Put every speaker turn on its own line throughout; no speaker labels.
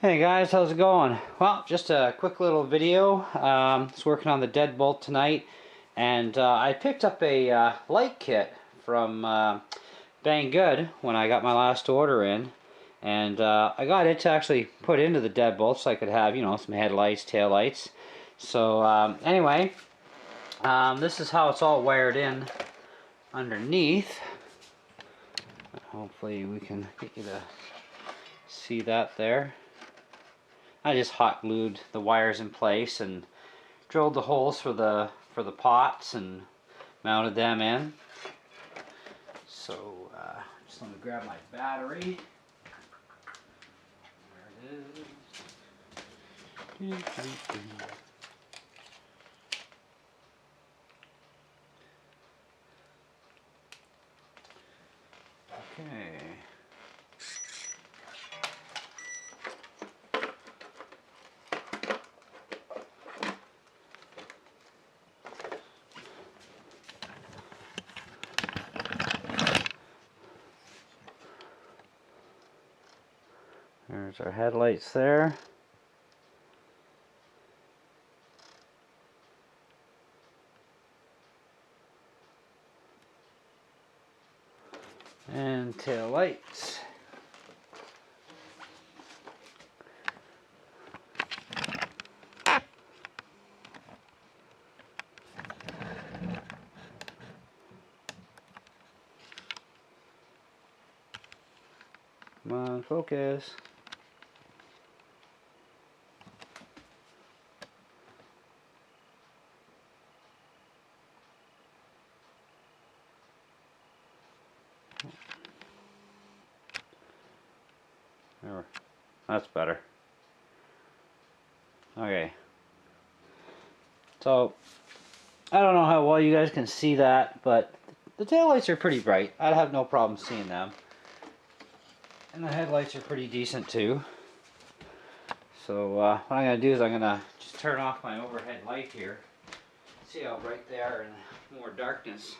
Hey guys, how's it going? Well, just a quick little video. Just working on the Deadbolt tonight, and I picked up a light kit from Banggood when I got my last order in, and I got it to actually put into the Deadbolt so I could have, you know, some headlights, tail lights. So anyway, this is how it's all wired in underneath. Hopefully we can get you to see that there. I just hot glued the wires in place and drilled the holes for the pots and mounted them in. So just let me grab my battery. There it is. Okay. There's our headlights there. And tail lights. Come on, focus. There, that's better. Okay. So, I don't know how well you guys can see that, but the taillights are pretty bright. I'd have no problem seeing them. And the headlights are pretty decent too. So what I'm going to do is I'm going to just turn off my overhead light here. See how bright they are in more darkness.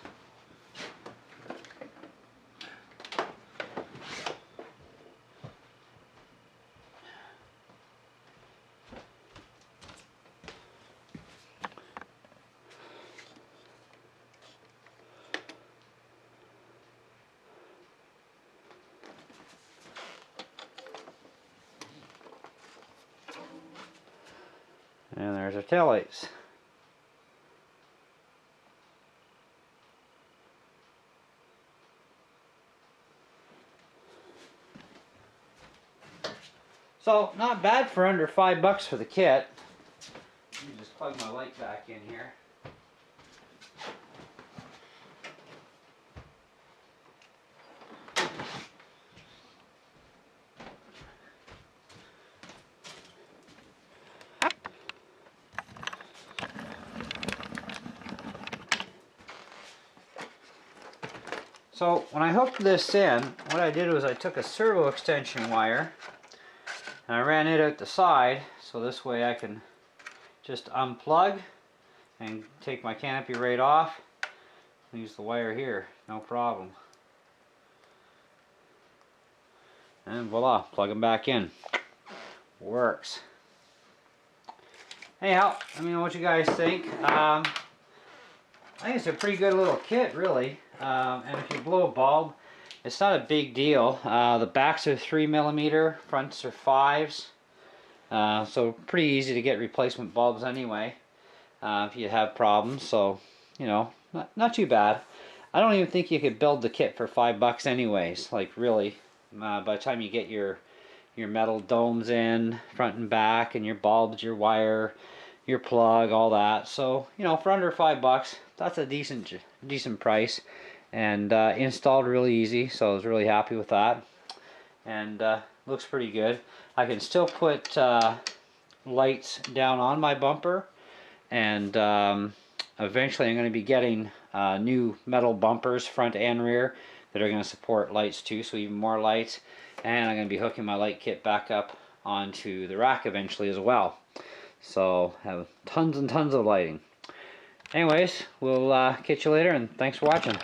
And there's our taillights. So, not bad for under $5 for the kit. Let me just plug my light back in here. So when I hooked this in, what I did was I took a servo extension wire and I ran it out the side, so this way I can just unplug and take my canopy right off and use the wire here, no problem. And voila, plug them back in. Works. Anyhow, let me know what you guys think. I think it's a pretty good little kit, really. And if you blow a bulb, it's not a big deal. The backs are 3mm, fronts are 5s. So pretty easy to get replacement bulbs anyway, if you have problems. So, you know, not too bad. I don't even think you could build the kit for $5 anyways, like really. By the time you get your metal domes in, front and back, and your bulbs, your wire, your plug, all that. So, you know, for under $5, that's a decent price, and installed really easy. So I was really happy with that, and looks pretty good. I can still put lights down on my bumper, and eventually I'm going to be getting new metal bumpers, front and rear, that are going to support lights too, so even more lights. And I'm going to be hooking my light kit back up onto the rack eventually as well. So have tons and tons of lighting. Anyways, we'll catch you later, and thanks for watching.